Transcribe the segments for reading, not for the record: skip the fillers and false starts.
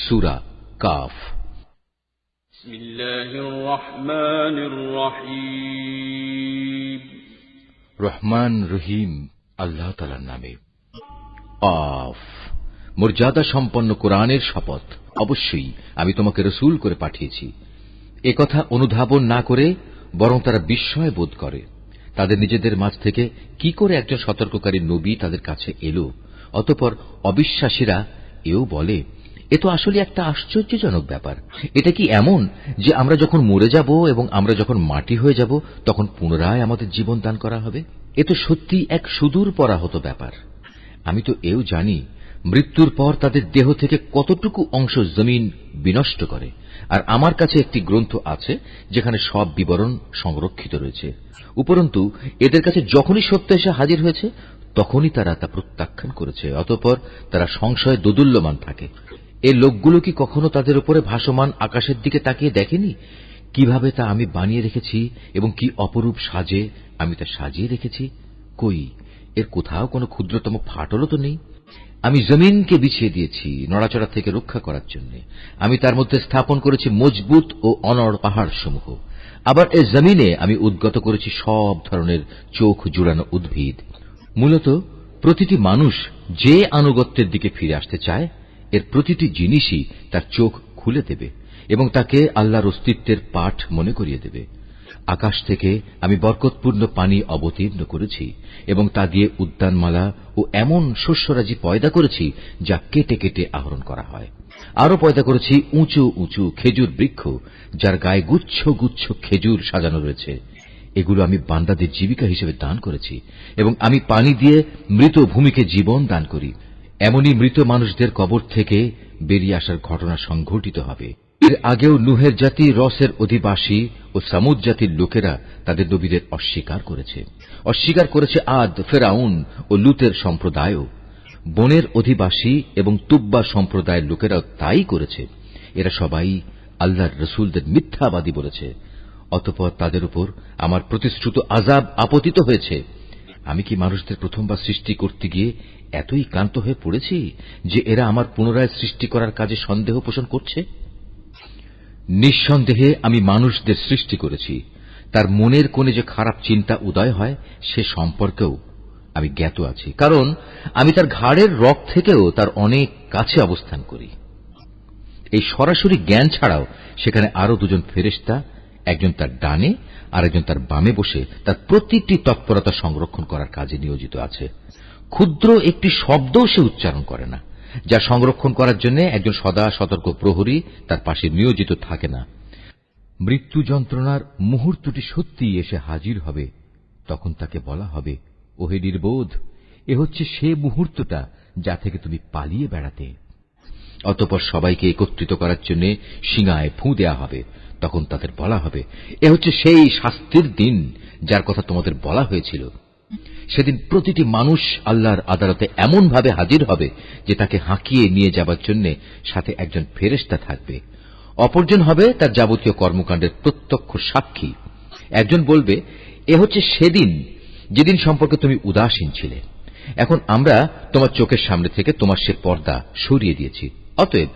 সূরা calf. বিসমিল্লাহির রহমানির রহিম। রহমান রহিম আল্লাহ তাআলার নামে। কাফ। মর্যাদা সম্পন্ন কোরআনের শপথ। অবশ্যই আমি তোমাকে রাসূল করে পাঠিয়েছি। একথা অনুধাবন না করে বরং তারা বিস্ময় বোধ করে। তাদের নিজেদের মাঝ থেকে কি করে একজন সতর্ককারী নবী তাদের কাছে এলো। অতঃপর অবিশ্বাসীরা এও বলে, এ তো আসলে একটা আশ্চর্যজনক ব্যাপার। এটা কি এমন যে আমরা যখন মরে যাব এবং আমরা যখন মাটি হয়ে যাব তখন পুনরায় আমাদের জীবন দান করা হবে? এ তো সত্যি এক সুদূর পরাহত ব্যাপার। আমি তো এও জানি মৃত্যুর পর তাদের দেহ থেকে কতটুকু অংশ জমিন বিনষ্ট করে, আর আমার কাছে একটি গ্রন্থ আছে যেখানে সব বিবরণ সংরক্ষিত রয়েছে। উপরন্তু এদের কাছে যখনই সত্য এসে হাজির হয়েছে তখনই তারা তা প্রত্যাখ্যান করেছে। অতঃপর তারা সংশয়ে দোদুল্যমান থাকে। এ লোকগুলো কি কখনো তাদের উপরে ভাসমান আকাশের দিকে তাকিয়ে দেখেনি কিভাবে তা আমি বানিয়ে রেখেছি এবং কি অপরূপ সাজে আমি তা সাজিয়ে রেখেছি? কই, এর কোথাও কোনো ক্ষুদ্রতম ফাটলও তো নেই। আমি জমিনকে বিছিয়ে দিয়েছি নড়াচড়া থেকে রক্ষা করার জন্য। আমি তার মধ্যে স্থাপন করেছি মজবুত ও অনড় পাহাড় সমূহ। আবার এ জমিনে আমি উদ্গত করেছি সব ধরনের চোখ জুড়ানো উদ্ভিদ। মূলত প্রতিটি মানুষ যে আনুগত্যের দিকে ফিরে আসতে চায় এর প্রতিটি জিনিসই তার চোখ খুলে দেবে এবং তাকে আল্লাহর অস্তিত্বের পাঠ মনে করিয়ে দেবে। আকাশ থেকে আমি বরকতপূর্ণ পানি অবতীর্ণ করেছি এবং তা দিয়ে উদ্যানমালা ও এমন শস্যরাজি পয়দা করেছি যা কেটে কেটে আহরণ করা হয়। আরো পয়দা করেছি উঁচু উঁচু খেজুর বৃক্ষ যার গায়ে গুচ্ছ গুচ্ছ খেজুর সাজানো রয়েছে। এগুলো আমি বান্দাদের জীবিকা হিসেবে দান করেছি এবং আমি পানি দিয়ে মৃত ভূমিকে জীবন দান করি। এমনই মৃত মানুষদের কবর থেকে বেরিয়ে আসার ঘটনা সংঘটিত হবে। এর আগেও নুহের জাতি, রসের অধিবাসী ও সামুদ জাতির লোকেরা তাদের নবীদের অস্বীকার করেছে। অস্বীকার করেছে আদ, ফেরাউন ও লুতের সম্প্রদায়ও। বনের অধিবাসী এবং তুব্বা সম্প্রদায়ের লোকেরাও তাই করেছে। এরা সবাই আল্লাহর রসুলদের মিথ্যাবাদী বলেছে। অতঃপর তাদের উপর আমার প্রতিশ্রুত আযাব আপতিত হয়েছে। আমি কি মানুষদের প্রথমবার সৃষ্টি করতে গিয়ে এতই ক্লান্ত হয়ে পড়েছি যে এরা আমার পুনরায় সৃষ্টি করার কাজে সন্দেহ পোষণ করছে? নিঃসন্দেহে আমি মানুষদের সৃষ্টি করেছি। তার মনের কোণে যে খারাপ চিন্তা উদয় হয় সে সম্পর্কেও আমি জ্ঞাত আছি, কারণ আমি তার ঘাড়ের রগ থেকেও তার অনেক কাছে অবস্থান করি। এই সরাসরি জ্ঞান ছাড়াও সেখানে আরো দুজন ফেরেশতা, একজন তার ডানে আর একজন তার বামে বসে তার প্রতিটি তৎপরতা সংরক্ষণ করার কাজে নিয়োজিত আছে। ক্ষুদ্র একটি শব্দও সে উচ্চারণ করে না, যা সংরক্ষণ করার জন্য একজন সদা সতর্ক প্রহরী তার পাশে নিয়োজিত থাকে না। মৃত্যু যন্ত্রণার মুহূর্তটি সত্যিই এসে হাজির হবে। তখন তাকে বলা হবে, ওহে নির্বোধ, এ হচ্ছে সে মুহূর্তটা যা থেকে তুমি পালিয়ে বেড়াতে। অতঃপর সবাইকে একত্রিত করার জন্য শিঙায় ফুঁ দেয়া হবে। তখন তাদের বলা হবে, এ হচ্ছে সেই শাস্তির দিন যার কথা তোমাদের বলা হয়েছিল। সেদিন প্রতিটি মানুষ আল্লাহর আদালতে এমন ভাবে হাজির হবে যে তাকে হাঁকিয়ে নিয়ে যাবার জন্য সাথে একজন ফেরেশতা থাকবে। অপরজন হবে তার যাবতীয় কর্মকাণ্ডের প্রত্যক্ষ সাক্ষী। একজন বলবে, এ হচ্ছে সেদিন যেদিন সম্পর্কে তুমি উদাসীন ছিলে। এখন আমরা তোমার চোখের সামনে থেকে তোমার সে পর্দা সরিয়ে দিয়েছি। অতএব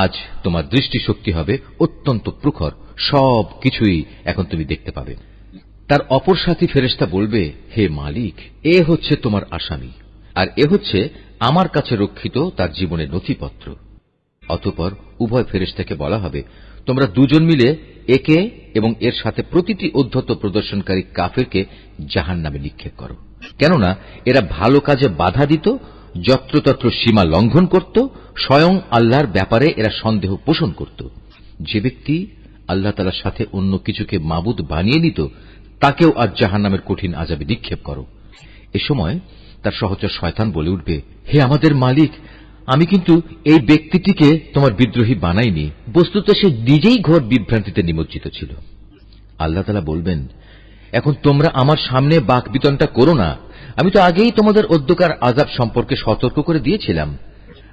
আজ তোমার দৃষ্টিশক্তি হবে অত্যন্ত প্রখর। সব কিছুই এখন তুমি দেখতে পাবে। তার অপর সাথী ফেরেশতা বলবে, হে মালিক, এ হচ্ছে তোমার আসামি, আর এ হচ্ছে আমার কাছে রক্ষিত তার জীবনের নথিপত্র। অতঃপর উভয় ফেরেশতাকে বলা হবে, তোমরা দুজন মিলে একে এবং এর সাথে প্রতিটি উদ্ধত প্রদর্শনকারী কাফেরকে জাহান্নামে নিক্ষেপ করো। কেননা এরা ভালো কাজে বাধা দিত, যত্রতত্র সীমা লঙ্ঘন করত, স্বয়ং আল্লাহর ব্যাপারে এরা সন্দেহ পোষণ করত। যে ব্যক্তি আল্লাহ তাআলার সাথে অন্য কিছুকে মাবুদ বানিয়ে নিত তাকেও আজ জাহান্নামের কঠিন আযাবে নিক্ষেপ করো। এ সময় তার সহচর শয়তান বলে উঠবে, হে আমাদের মালিক, আমি কিন্তু এই ব্যক্তিটিকে তোমার বিদ্রোহী বানাইনি। বস্তুত সে নিজেই ঘোর বিভ্রান্তিতে নিমজ্জিত ছিল। আল্লাহ তাআলা বলবেন, এখন তোমরা আমার সামনে বাকবিতণ্ডা করো না। আমি তো আগেই তোমাদের অদ্যকার আযাব সম্পর্কে সতর্ক করে দিয়েছিলাম।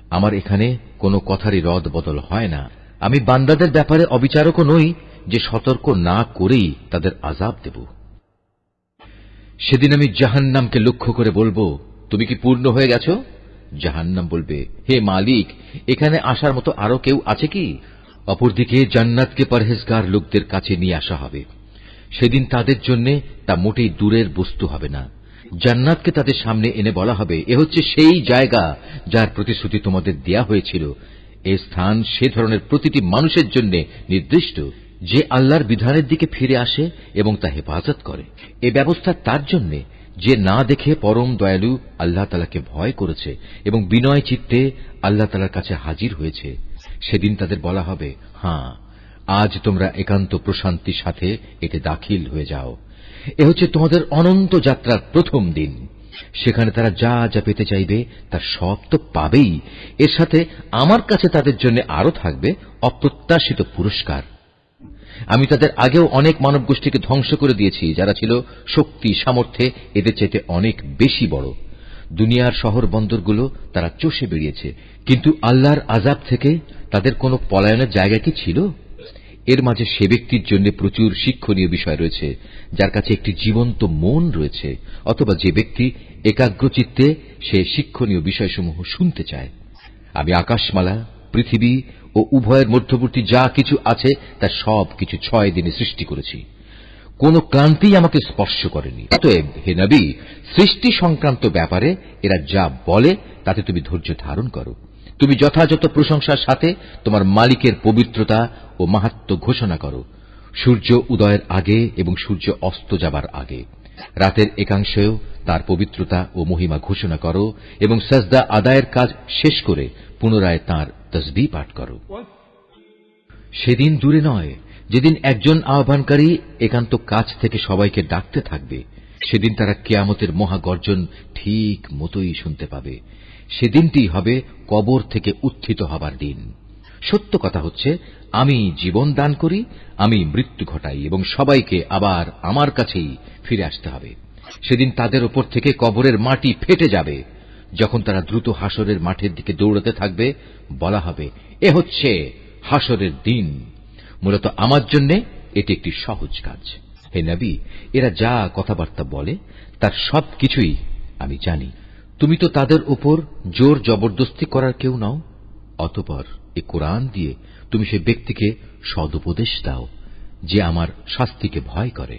আমার এখানে কোনো কথারই রদ বদল হয় না। আমি বান্দাদের ব্যাপারে অবিচারকও নই যে সতর্ক না করেই তাদের আযাব দেব। সেদিন আমি জাহান্নামকে লক্ষ্য করে বলবো, তুমি কি পূর্ণ হয়ে গেছো? জাহান্নাম বলবে, হে মালিক, এখানে আসার মতো আরো কেউ আছে কি? অপরদিকে জান্নাতকে পরহেজগার লোকদের কাছে নিয়ে আসা হবে। সেদিন তাদের জন্য তা মোটেই দূরের বস্তু হবে না। জান্নাতকে তাদের সামনে এনে বলা হবে, এ হচ্ছে সেই জায়গা যার প্রতিশ্রুতি তোমাদের দেয়া হয়েছিল। এ স্থান সে ধরনের প্রতিটি মানুষের জন্য নির্দিষ্ট যে আল্লাহর বিধানের দিকে ফিরে আসে এবং তা হেফাজত করে। এ ব্যবস্থা তার জন্য যে না দেখে পরম দয়ালু আল্লাহ তাআলাকে ভয় করেছে এবং বিনয় চিত্তে আল্লাহ তাআলার কাছে হাজির হয়েছে। সেদিন তাদের বলা হবে, হ্যাঁ, আজ তোমরা একান্ত প্রশান্তির সাথে এতে দাখিল হয়ে যাও। এ হচ্ছে তোমাদের অনন্ত যাত্রার প্রথম দিন। সেখানে তারা যা যা পেতে চাইবে তার সব তো পাবেই। এর সাথে আমার কাছে তাদের জন্য আরো থাকবে অপ্রত্যাশিত পুরস্কার। আমি তাদের আগেও অনেক মানব গোষ্ঠীকে ধ্বংস করে দিয়েছি, যারা ছিল শক্তি সামর্থ্যে এদের চাইতে অনেক বেশি বড়। দুনিয়ার শহর বন্দরগুলো তারা চষে বেরিয়েছে, কিন্তু আল্লাহর আযাব থেকে তাদের কোনো পলায়নের জায়গা কি ছিল? এর মাঝে সে ব্যক্তির জন্য প্রচুর শিক্ষণীয় বিষয় রয়েছে যার কাছে একটি জীবন্ত মন রয়েছে, অথবা যে ব্যক্তি একাগ্রচিত্তে সে শিক্ষণীয় বিষয়সমূহ শুনতে চায়। আমি আকাশমালা, পৃথিবী ও উভয়ের মধ্যবর্তী যা কিছু আছে তা সব কিছু 6 দিনে সৃষ্টি করেছি। কোন ক্লান্তি আমাকে স্পর্শ করেনি। অতএব হে নবী, সৃষ্টি সংক্রান্ত ব্যাপারে এরা যা বলে তাতে তুমি ধৈর্য ধারণ করো। তুমি যথাযথ প্রশংসার সাথে তোমার মালিকের পবিত্রতা ও মাহাত্ম্য ঘোষণা করো, সূর্য উদয়ের আগে এবং সূর্য অস্ত যাবার আগে। রাতের একাংশেও তার পবিত্রতা ও মহিমা ঘোষণা করো এবং সাজদা আদায়ের কাজ শেষ করে পুনরায় তাঁর তসবিহ পাঠ করো। সেদিন দূরে নয় যেদিন একজন আহ্বানকারী একান্ত কাছ থেকে সবাইকে ডাকতে থাকবে। সেদিন তারা কিয়ামতের মহাগর্জন ঠিক মতোই শুনতে পাবে। সেদিনটি হবে কবর থেকে উত্থিত হবার দিন। সত্য কথা হচ্ছে, আমি জীবন দান করি, আমি মৃত্যু ঘটাই এবং সবাইকে আবার আমার কাছেই ফিরে আসতে হবে। সেদিন তাদের ওপর থেকে কবরের মাটি ফেটে যাবে। যখন তারা দ্রুত হাসরের মাঠের দিকে দৌড়াতে থাকবে, বলা হবে, এ হচ্ছে হাসরের দিন। মূলত আমার জন্য এটি একটি সহজ কাজ। হে নবী, এরা যা কথাবার্তা বলে তার সব কিছুই আমি জানি। তুমি তো তাদের উপর জোর জবরদস্তি করার কেউ নও। অতঃপর এ কোরআন দিয়ে তুমি সে ব্যক্তিকে সদুপদেশ দাও যে আমার শাস্তিকে ভয় করে।